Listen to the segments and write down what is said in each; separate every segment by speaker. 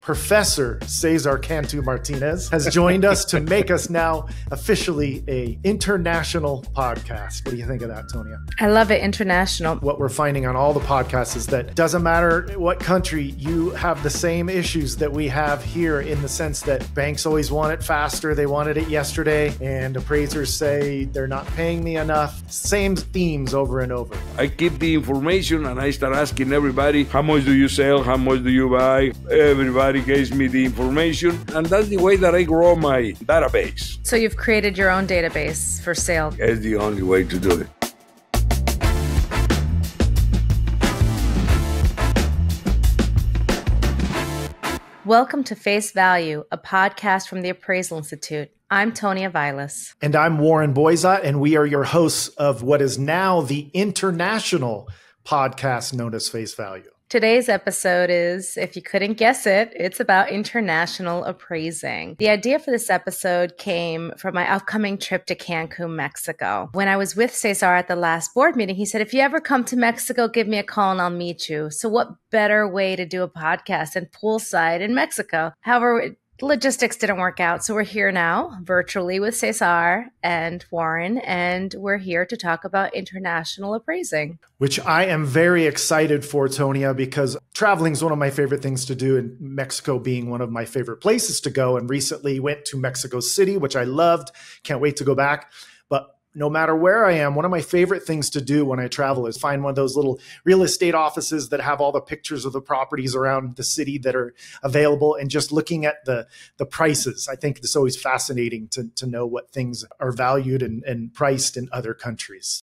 Speaker 1: Professor Cesar Cantu Martinez has joined us to make us now officially a international podcast. What do you think of that, Tonia?
Speaker 2: I love it, international.
Speaker 1: What we're finding on all the podcasts is that it doesn't matter what country, you have the same issues that we have here, in the sense that banks always want it faster. They wanted it yesterday, and appraisers say they're not paying me enough. Same themes over and over.
Speaker 3: I keep the information and I start asking everybody, how much do you sell? How much do you buy? Everybody gives me the information, and that's the way that I grow my database.
Speaker 2: So you've created your own database for sale.
Speaker 3: It's the only way to do it.
Speaker 2: Welcome to Face Value, a podcast from the Appraisal Institute. I'm Tonia Vailas.
Speaker 1: And I'm Warren Boizot, and we are your hosts of what is now the international podcast known as Face Value.
Speaker 2: Today's episode is, if you couldn't guess it, it's about international appraising. The idea for this episode came from my upcoming trip to Cancun, Mexico. When I was with Cesar at the last board meeting, he said, if you ever come to Mexico, give me a call and I'll meet you. So what better way to do a podcast than poolside in Mexico? However, logistics didn't work out. So we're here now virtually with Cesar and Warren, and we're here to talk about international appraising.
Speaker 1: Which I am very excited for, Tonia, because traveling is one of my favorite things to do, and Mexico being one of my favorite places to go. And recently went to Mexico City, which I loved. Can't wait to go back. But no matter where I am, one of my favorite things to do when I travel is find one of those little real estate offices that have all the pictures of the properties around the city that are available, and just looking at the prices. I think it's always fascinating to know what things are valued and priced in other countries.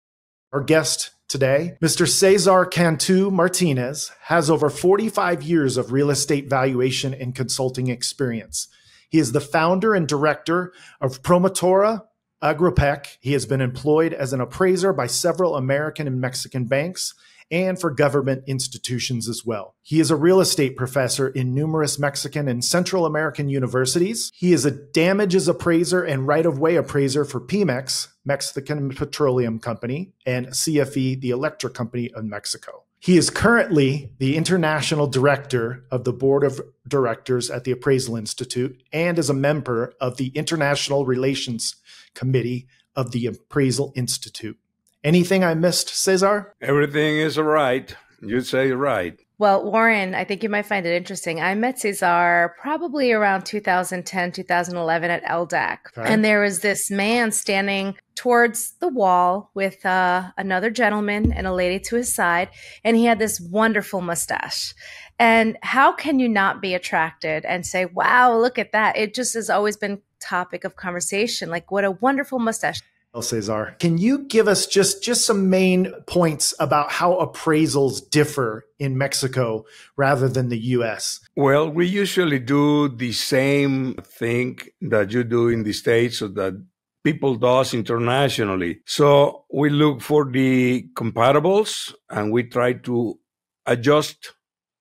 Speaker 1: Our guest today, Mr. Cesar Cantu Martinez, has over 45 years of real estate valuation and consulting experience. He is the founder and director of Promotora Agropec. He has been employed as an appraiser by several American and Mexican banks and for government institutions as well. He is a real estate professor in numerous Mexican and Central American universities. He is a damages appraiser and right-of-way appraiser for Pemex, Mexican Petroleum Company, and CFE, the electric company of Mexico. He is currently the international director of the board of directors at the Appraisal Institute and is a member of the International Relations Committee of the Appraisal Institute. Anything I missed, Cesar?
Speaker 3: Everything is all right. You say right.
Speaker 2: Well, Warren, I think you might find it interesting. I met Cesar probably around 2010, 2011 at LDAC. Okay. And there was this man standing towards the wall with another gentleman and a lady to his side. And he had this wonderful mustache. And how can you not be attracted and say, wow, look at that? It just has always been topic of conversation. Like, what a wonderful mustache.
Speaker 1: Well, Cesar, can you give us just some main points about how appraisals differ in Mexico rather than the U.S.?
Speaker 3: Well, we usually do the same thing that you do in the States or that people does internationally. So we look for the comparables and we try to adjust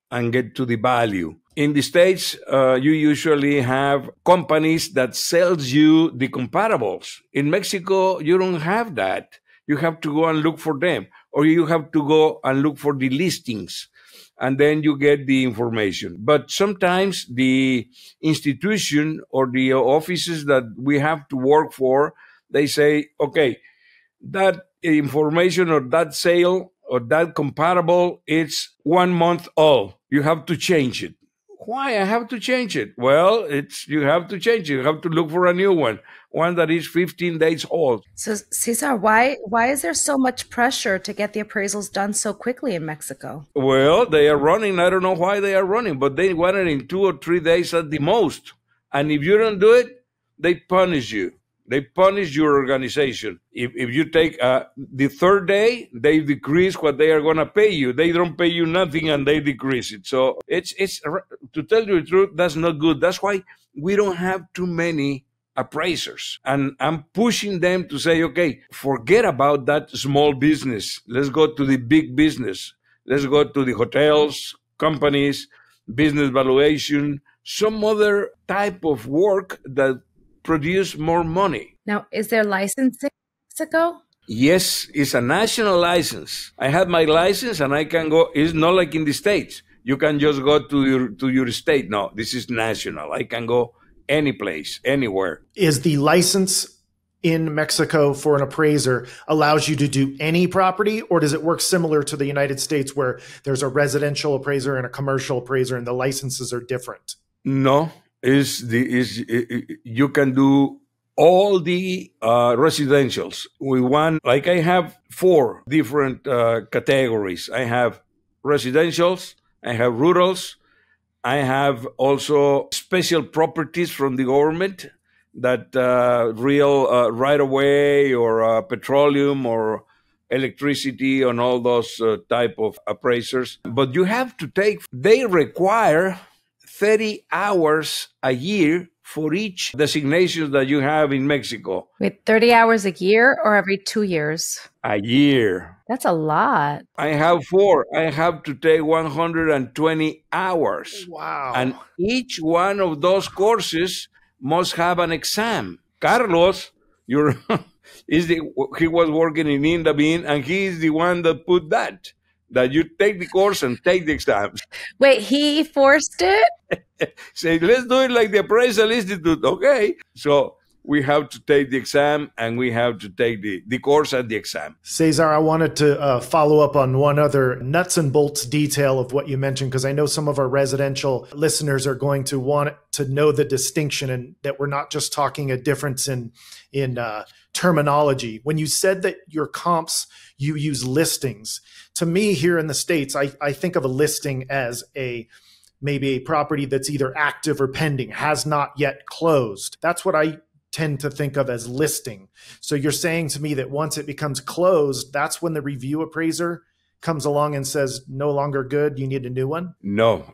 Speaker 3: and get to the value. In the States, you usually have companies that sells you the comparables. In Mexico, you don't have that. You have to go and look for them, or you have to go and look for the listings, and then you get the information. But sometimes the institution or the offices that we have to work for, they say, okay, that information or that sale or that comparable, it's 1 month old. You have to change it. Why I have to change it? Well, you have to change it. You have to look for a new one that is 15 days old.
Speaker 2: So, Cesar, why is there so much pressure to get the appraisals done so quickly in Mexico?
Speaker 3: Well, they are running. I don't know why they are running, but they want it in 2 or 3 days at the most. And if you don't do it, they punish you. They punish your organization. If you take the third day, they decrease what they are going to pay you. They don't pay you nothing and they decrease it. So it's to tell you the truth, that's not good. That's why we don't have too many appraisers. And I'm pushing them to say, okay, forget about that small business. Let's go to the big business. Let's go to the hotels, companies, business valuation, some other type of work that produce more money.
Speaker 2: Now, is there licensing in Mexico?
Speaker 3: Yes, it's a national license. I have my license and I can go. It's not like in the States. You can just go to your state. No, this is national. I can go any place, anywhere.
Speaker 1: Is the license in Mexico for an appraiser allows you to do any property, or does it work similar to the United States where there's a residential appraiser and a commercial appraiser and the licenses are different?
Speaker 3: No, you can do all the residentials. We want, like I have 4 different categories. I have residentials, I have rurals, I have also special properties from the government that real right of way or petroleum or electricity and all those type of appraisers. But you have to they require 30 hours a year for each designation that you have in Mexico.
Speaker 2: Wait, 30 hours a year or every 2 years?
Speaker 3: A year.
Speaker 2: That's a lot.
Speaker 3: I have 4. I have to take 120 hours.
Speaker 1: Wow.
Speaker 3: And each one of those courses must have an exam. Carlos, he was working in Indabin, and he is the one that put that you take the course and take the exams.
Speaker 2: Wait, he forced it?
Speaker 3: Say, let's do it like the Appraisal Institute. Okay. So we have to take the exam, and we have to take the course and the exam.
Speaker 1: Cesar, I wanted to follow up on one other nuts and bolts detail of what you mentioned, because I know some of our residential listeners are going to want to know the distinction, and that we're not just talking a difference in terminology. When you said that your comps, you use listings. To me, here in the States, I think of a listing as maybe a property that's either active or pending, has not yet closed. That's what I tend to think of as listing. So you're saying to me that once it becomes closed, that's when the review appraiser comes along and says, no longer good, you need a new one?
Speaker 3: No.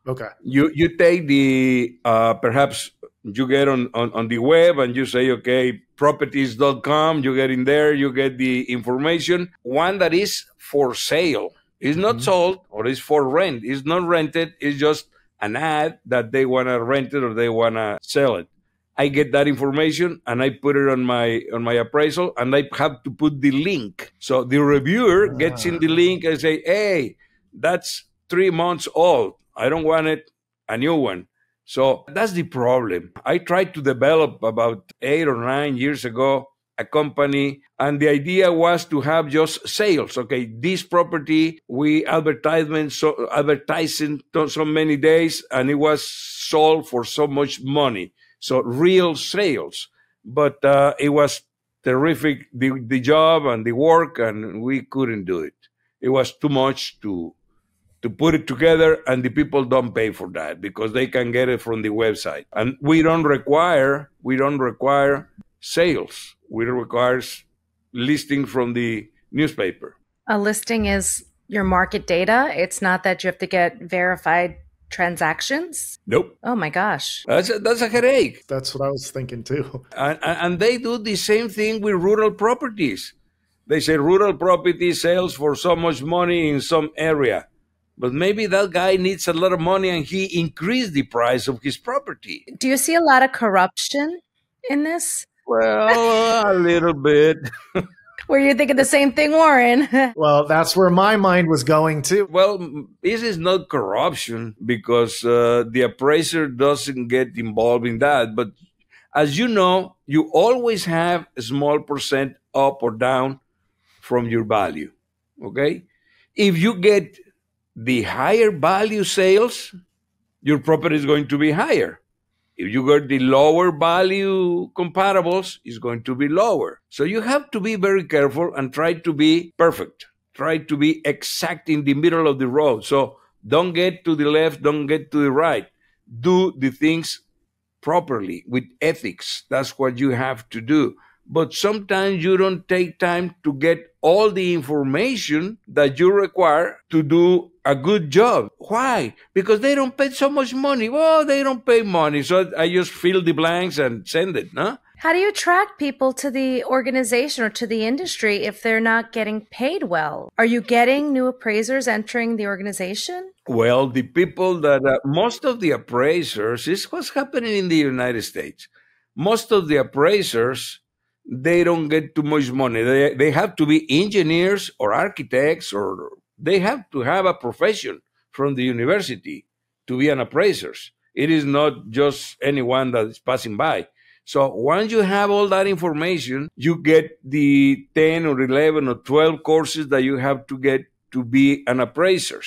Speaker 1: Okay.
Speaker 3: You take the, perhaps you get on the web and you say, okay, properties.com, you get in there, you get the information. One that is for sale is not sold or is for rent. It's not rented. It's just an ad that they want to rent it or they want to sell it. I get that information and I put it on my appraisal, and I have to put the link. So the reviewer gets in the link and say, hey, that's 3 months old. I don't want it, a new one. So that's the problem. I tried to develop about 8 or 9 years ago a company, and the idea was to have just sales. Okay, this property, we advertising so many days, and it was sold for so much money. So real sales. But it was terrific, the job and the work, and we couldn't do it. It was too much to put it together, and the people don't pay for that because they can get it from the website. And we don't require sales. We require listing from the newspaper.
Speaker 2: A listing is your market data. It's not that you have to get verified transactions.
Speaker 3: Nope.
Speaker 2: Oh my gosh.
Speaker 3: That's a headache.
Speaker 1: That's what I was thinking too.
Speaker 3: And they do the same thing with rural properties. They say rural property sells for so much money in some area. But maybe that guy needs a lot of money and he increased the price of his property.
Speaker 2: Do you see a lot of corruption in this?
Speaker 3: Well, a little bit.
Speaker 2: Were you thinking the same thing, Warren?
Speaker 1: Well, that's where my mind was going too.
Speaker 3: Well, this is not corruption because the appraiser doesn't get involved in that. But as you know, you always have a small percent up or down from your value. Okay? If you get the higher value sales, your property is going to be higher. If you get the lower value comparables, it's going to be lower. So you have to be very careful and try to be perfect. Try to be exact in the middle of the road. So don't get to the left, don't get to the right. Do the things properly with ethics. That's what you have to do. But sometimes you don't take time to get all the information that you require to do a good job. Why? Because they don't pay so much money. Well, they don't pay money. So I just fill the blanks and send it, no?
Speaker 2: How do you attract people to the organization or to the industry if they're not getting paid well? Are you getting new appraisers entering the organization?
Speaker 3: Well, the people that, most of the appraisers, is what's happening in the United States. Most of the appraisers, they don't get too much money. They have to be engineers or architects, or they have to have a profession from the university to be an appraiser. It is not just anyone that is passing by. So once you have all that information, you get the 10 or 11 or 12 courses that you have to get to be an appraiser.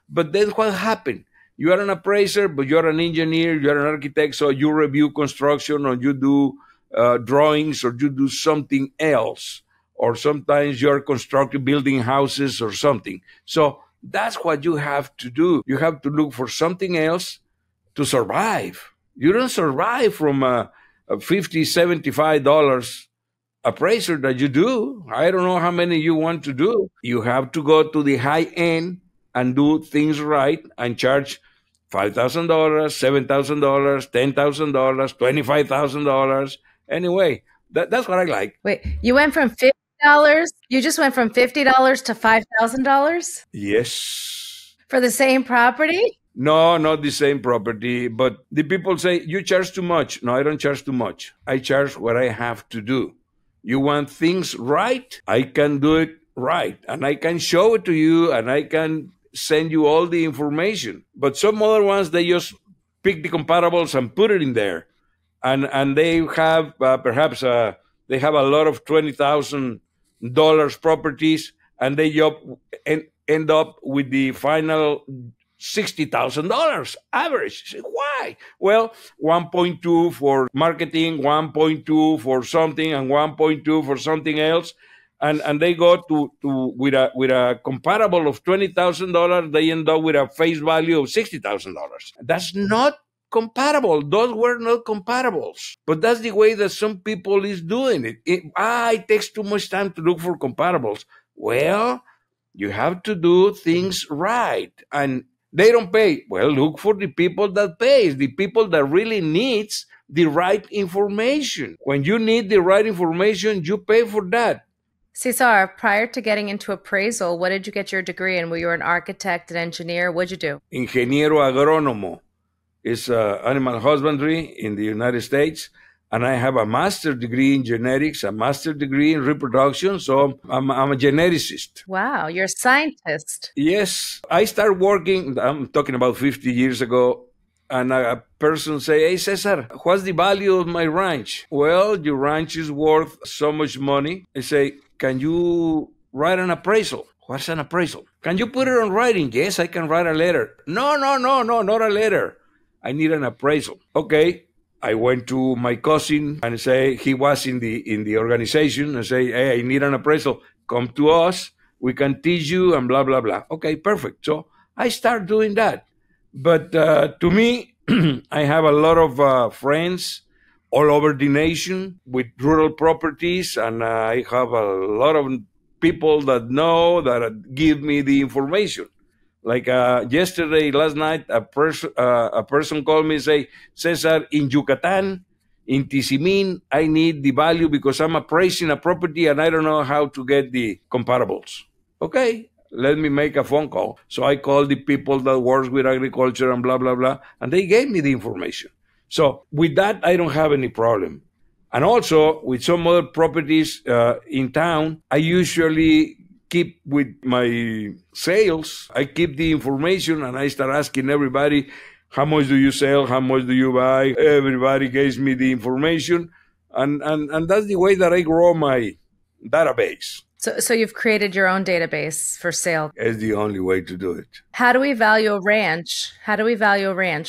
Speaker 3: But then what happened? You are an appraiser, but you're an engineer, you're an architect, so you review construction or you do drawings or you do something else. Or sometimes you're constructing, building houses or something. So that's what you have to do. You have to look for something else to survive. You don't survive from a $50, $75 appraiser that you do. I don't know how many you want to do. You have to go to the high end and do things right and charge $5,000, $7,000, $10,000, $25,000. Anyway, that's what I like.
Speaker 2: Wait, you went from $50? You just went from $50 to $5,000?
Speaker 3: Yes.
Speaker 2: For the same property?
Speaker 3: No, not the same property. But the people say, you charge too much. No, I don't charge too much. I charge what I have to do. You want things right? I can do it right. And I can show it to you and I can send you all the information. But some other ones, they just pick the comparables and put it in there. And they have perhaps they have a lot of $20,000 properties, and they end up with the final $60,000 average. Why? Well, 1.2 for marketing, 1.2 for something, and 1.2 for something else. And they go to with a comparable of $20,000, they end up with a face value of $60,000. That's not comparable. Those were not comparables. But that's the way that some people is doing it. It takes too much time to look for comparables. Well, you have to do things right. And they don't pay. Well, look for the people that pays, the people that really needs the right information. When you need the right information, you pay for that.
Speaker 2: Cesar, prior to getting into appraisal, what did you get your degree in? Were you an architect, an engineer? What'd you do?
Speaker 3: Ingeniero agrónomo is animal husbandry in the United States. And I have a master's degree in genetics, a master's degree in reproduction. So I'm a geneticist.
Speaker 2: Wow, you're a scientist.
Speaker 3: Yes. I started working, I'm talking about 50 years ago. And a person say, hey, Cesar, what's the value of my ranch? Well, your ranch is worth so much money. I say, can you write an appraisal? What's an appraisal? Can you put it on writing? Yes, I can write a letter. No, not a letter. I need an appraisal. Okay. I went to my cousin and say, he was in the organization, and say, hey, I need an appraisal. Come to us. We can teach you and blah, blah, blah. Okay, perfect. So I start doing that. But to me, I have a lot of friends all over the nation with rural properties, and I have a lot of people that know, that give me the information. Like last night, a person called me and say, Cesar, in Yucatan, in Tizimin, I need the value because I'm appraising a property and I don't know how to get the comparables. Okay, let me make a phone call. So I called the people that work with agriculture and blah, blah, blah, and they gave me the information. So with that, I don't have any problem. And also, with some other properties in town, I usually keep with my sales. I keep the information and I start asking everybody, how much do you sell? How much do you buy? Everybody gives me the information. And that's the way that I grow my database.
Speaker 2: So you've created your own database for sale.
Speaker 3: It's the only way to do it.
Speaker 2: How do we value a ranch?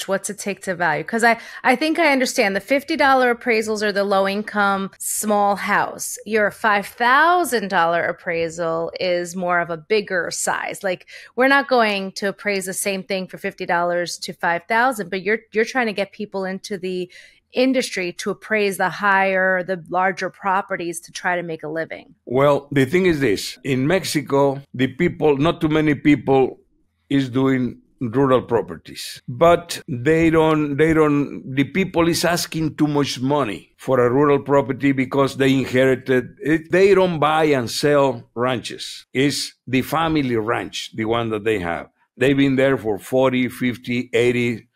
Speaker 2: What's it take to value? Because I think I understand the $50 appraisals are the low income small house. Your $5,000 appraisal is more of a bigger size. Like, we're not going to appraise the same thing for $50 to $5,000, but you're trying to get people into the industry to appraise the larger properties to try to make a living.
Speaker 3: Well, the thing is this. In Mexico, not too many people is doing rural properties, but the people is asking too much money for a rural property because they inherited it. They don't buy and sell ranches. It's the family ranch, the one that they have. They've been there for 40, 50, 80.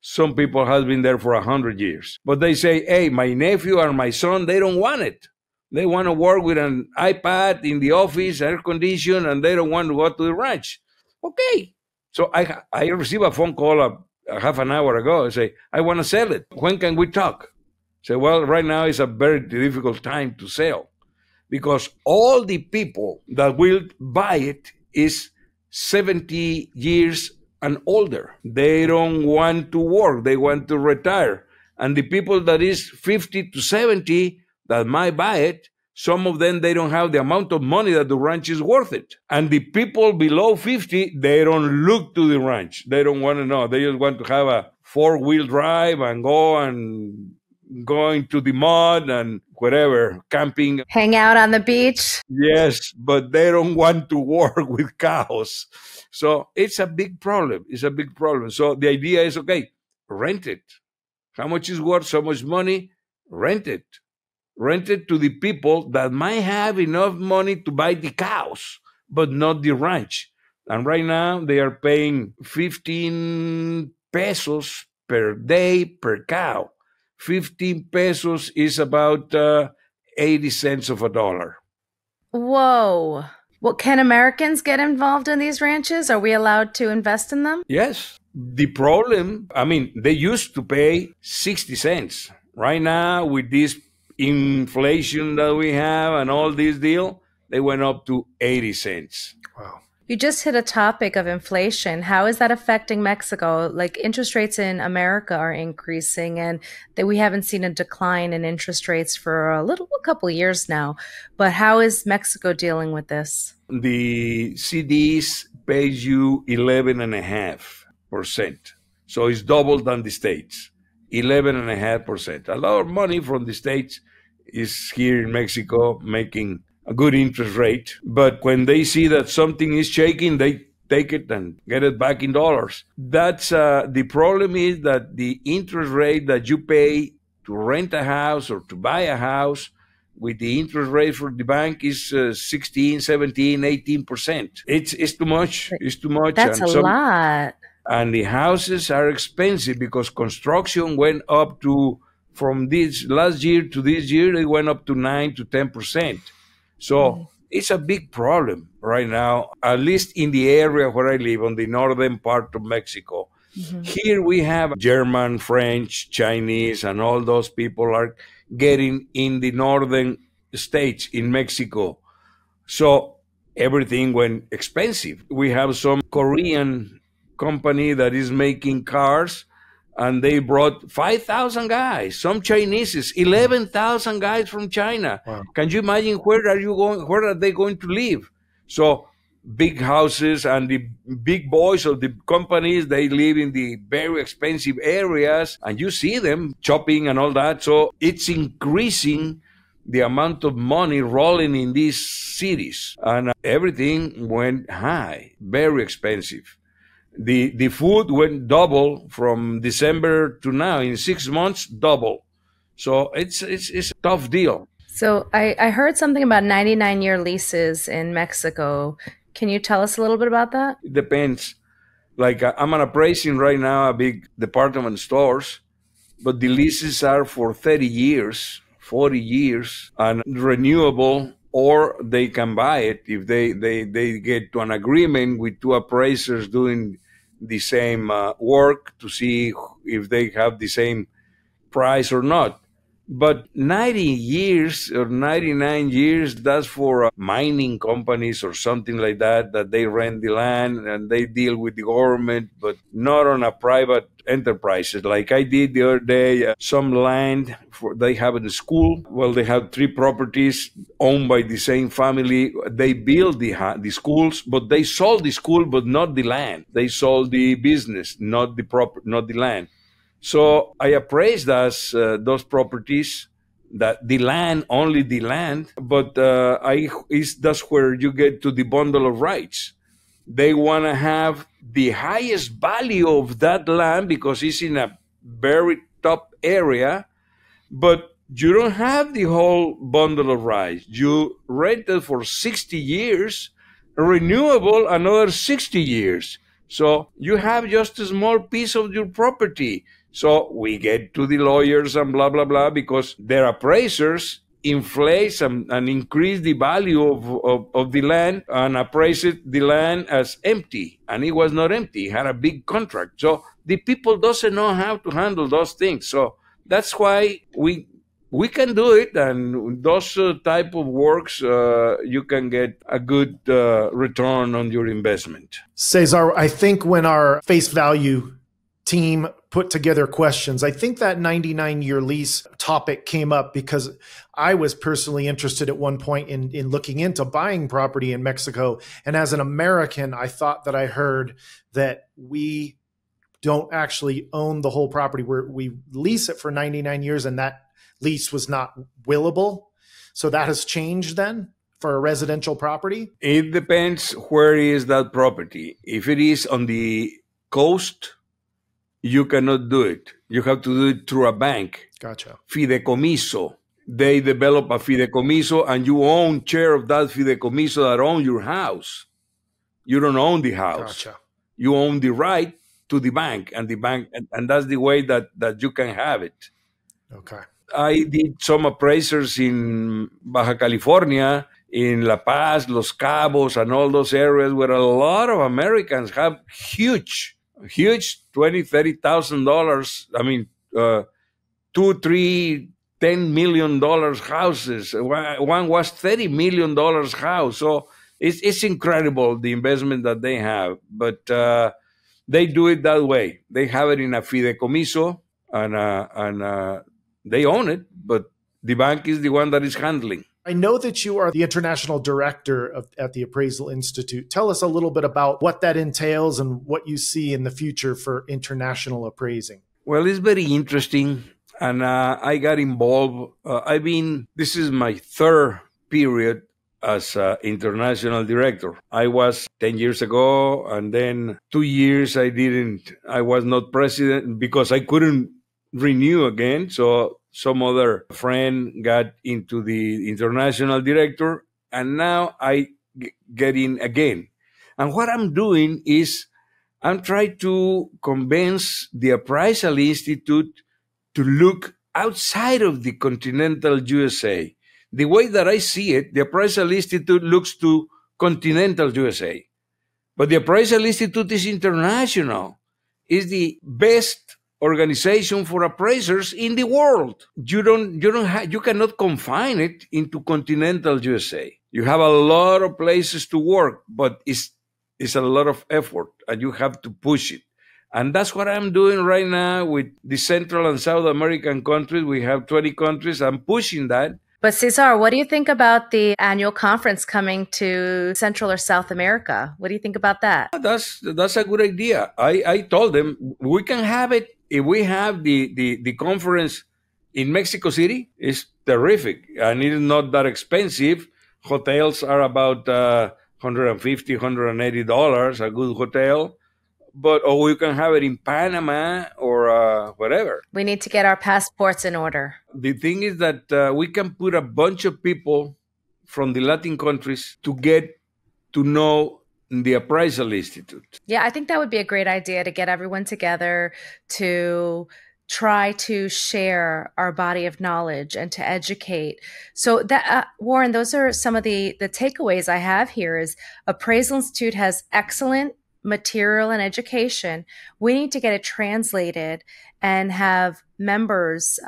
Speaker 3: Some people have been there for 100 years. But they say, hey, my nephew or my son, they don't want it. They want to work with an iPad in the office, air conditioned, and they don't want to go to the ranch. Okay, So I received a phone call a half an hour ago. I say, I want to sell it. When can we talk? Say, well, right now is a very difficult time to sell because all the people that will buy it is 70 years and older. They don't want to work. They want to retire. And the people that is 50 to 70 that might buy it, some of them, they don't have the amount of money that the ranch is worth it. And the people below 50, they don't look to the ranch. They don't want to know. They just want to have a 4-wheel drive and go into the mud and whatever, camping.
Speaker 2: Hang out on the beach.
Speaker 3: Yes, but they don't want to work with cows. So it's a big problem. It's a big problem. So the idea is, okay, rent it. How much is worth? So much money? Rent it. Rent it to the people that might have enough money to buy the cows, but not the ranch. And right now they are paying 15 pesos per day per cow. 15 pesos is about 80 cents of a dollar.
Speaker 2: Whoa. Well, can Americans get involved in these ranches? Are we allowed to invest in them?
Speaker 3: Yes. The problem, I mean, they used to pay 60 cents. Right now, with this inflation that we have and all this deal, they went up to 80 cents.
Speaker 1: Wow.
Speaker 2: You just hit a topic of inflation. How is that affecting Mexico? Like interest rates in America are increasing and that we haven't seen a decline in interest rates for a couple years now. But how is Mexico dealing with this?
Speaker 3: The CDs pays you 11.5%. So it's double than the States. 11.5%. A lot of money from the States is here in Mexico making a good interest rate. But when they see that something is shaking, they take it and get it back in dollars. That's the problem is that the interest rate that you pay to rent a house or to buy a house with the interest rate for the bank is 16, 17, 18%. It's too much. It's too much.
Speaker 2: That's a lot.
Speaker 3: And the houses are expensive because construction went up to, from this last year to this year, it went up to 9 to 10%. So it's a big problem right now, at least in the area where I live, on the northern part of Mexico. Mm-hmm. Here we have German, French, Chinese, and all those people are getting in the northern states in Mexico. So everything went expensive. We have some Korean company that is making cars, and they brought 5,000 guys. Some Chinese, 11,000 guys from China. Wow. Can you imagine where are they going to live? So big houses, and the big boys of the companies, they live in the very expensive areas, and you see them shopping and all that. So it's increasing the amount of money rolling in these cities, and everything went high, very expensive. The food went double from December to now. In 6 months, double. So it's a tough deal.
Speaker 2: So I heard something about 99-year leases in Mexico. Can you tell us a little bit about that?
Speaker 3: It depends. Like I'm appraising right now a big department stores, but the leases are for 30 years, 40 years, and renewable, or they can buy it if they get to an agreement with two appraisers doing the same work to see if they have the same price or not. But 90 years or 99 years, that's for mining companies or something like that they rent the land and they deal with the government, but not on a private enterprises. Like I did the other day, some land they have in the school. Well, they have 3 properties owned by the same family. They built the schools, but they sold the school, but not the land. They sold the business, not the land. So I appraised those properties, that the land, only the land, but that's where you get to the bundle of rights. They want to have the highest value of that land because it's in a very top area, but you don't have the whole bundle of rights. You rent it for 60 years, renewable another 60 years. So you have just a small piece of your property. So we get to the lawyers and blah, blah, blah, because their appraisers inflate and increase the value of the land and appraise the land as empty. And it was not empty. It had a big contract. So the people doesn't know how to handle those things. So that's why we can do it, and those type of works, you can get a good return on your investment.
Speaker 1: Cesar, I think when our face value team put together questions, I think that 99-year lease topic came up because I was personally interested at one point in looking into buying property in Mexico. And as an American, I thought that I heard that we don't actually own the whole property. We lease it for 99 years, and that lease was not willable. So that has changed then for a residential property?
Speaker 3: It depends where is that property. If it is on the coast, you cannot do it. You have to do it through a bank.
Speaker 1: Gotcha.
Speaker 3: Fideicomiso. They develop a fideicomiso, and you own share of that fideicomiso that own your house. You don't own the house.
Speaker 1: Gotcha.
Speaker 3: You own the right to the bank, and that's the way that you can have it.
Speaker 1: Okay.
Speaker 3: I did some appraisers in Baja California, in La Paz, Los Cabos, and all those areas where a lot of Americans have huge $20,000, $30,000. I mean, $2, $3, $10 million houses. One was $30 million house. So it's incredible the investment that they have. But they do it that way. They have it in a fideicomiso, and they own it, but the bank is the one that is handling.
Speaker 1: I know that you are the international director at the Appraisal Institute. Tell us a little bit about what that entails and what you see in the future for international appraising.
Speaker 3: Well, it's very interesting, and I got involved. This is my third period as international director. I was 10 years ago, and then 2 years I was not president because I couldn't renew again. So some other friend got into the international director, and now I get in again. And what I'm doing is I'm trying to convince the Appraisal Institute to look outside of the continental USA. The way that I see it, the Appraisal Institute looks to continental USA, but the Appraisal Institute is international. It's the best organization for appraisers in the world. You cannot confine it into continental USA. You have a lot of places to work, but it's a lot of effort, and you have to push it. And that's what I'm doing right now with the Central and South American countries. We have 20 countries. I'm pushing that.
Speaker 2: But Cesar, what do you think about the annual conference coming to Central or South America? What do you think about that?
Speaker 3: That's a good idea. I told them we can have it. If we have the conference in Mexico City, it's terrific, and it is not that expensive. Hotels are about $150, $180, a good hotel. Or we can have it in Panama or whatever.
Speaker 2: We need to get our passports in order.
Speaker 3: The thing is that we can put a bunch of people from the Latin countries to get to know the Appraisal Institute.
Speaker 2: Yeah, I think that would be a great idea to get everyone together to try to share our body of knowledge and to educate. So that, Warren, those are some of the takeaways I have here is Appraisal Institute has excellent material and education. We need to get it translated and have members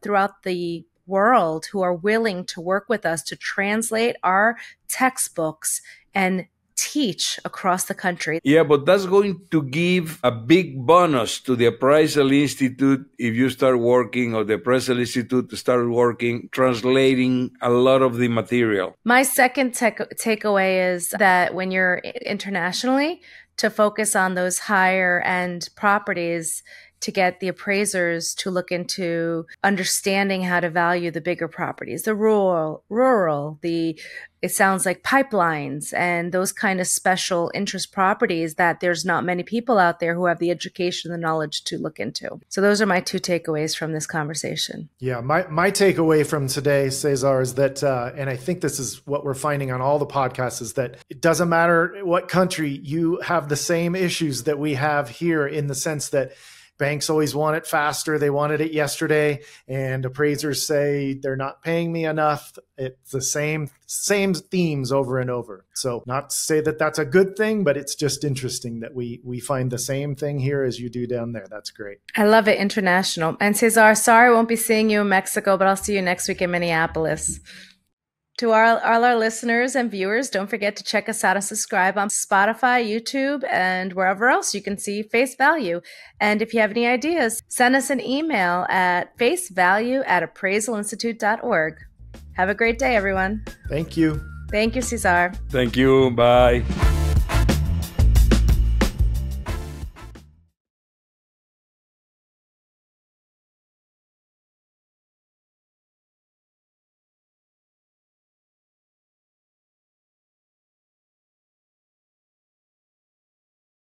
Speaker 2: throughout the world who are willing to work with us to translate our textbooks and teach across the country.
Speaker 3: Yeah, but that's going to give a big bonus to the Appraisal Institute if you start working, or the Appraisal Institute to start working, translating a lot of the material.
Speaker 2: My second takeaway is that when you're internationally, to focus on those higher end properties, to get the appraisers to look into understanding how to value the bigger properties, the rural, it sounds like pipelines and those kind of special interest properties that there's not many people out there who have the education and the knowledge to look into. So those are my two takeaways from this conversation.
Speaker 1: Yeah, my takeaway from today, Cesar, is that, and I think this is what we're finding on all the podcasts, is that it doesn't matter what country, you have the same issues that we have here, in the sense that Banks always want it faster. They wanted it yesterday. And appraisers say they're not paying me enough. It's the same themes over and over. So not to say that that's a good thing, but it's just interesting that we find the same thing here as you do down there. That's great.
Speaker 2: I love it. International. And Cesar, sorry I won't be seeing you in Mexico, but I'll see you next week in Minneapolis. To all our listeners and viewers, don't forget to check us out and subscribe on Spotify, YouTube, and wherever else you can see Face Value. And if you have any ideas, send us an email at facevalue@appraisalinstitute.org. Have a great day, everyone.
Speaker 1: Thank you.
Speaker 2: Thank you, Cesar.
Speaker 3: Thank you. Bye.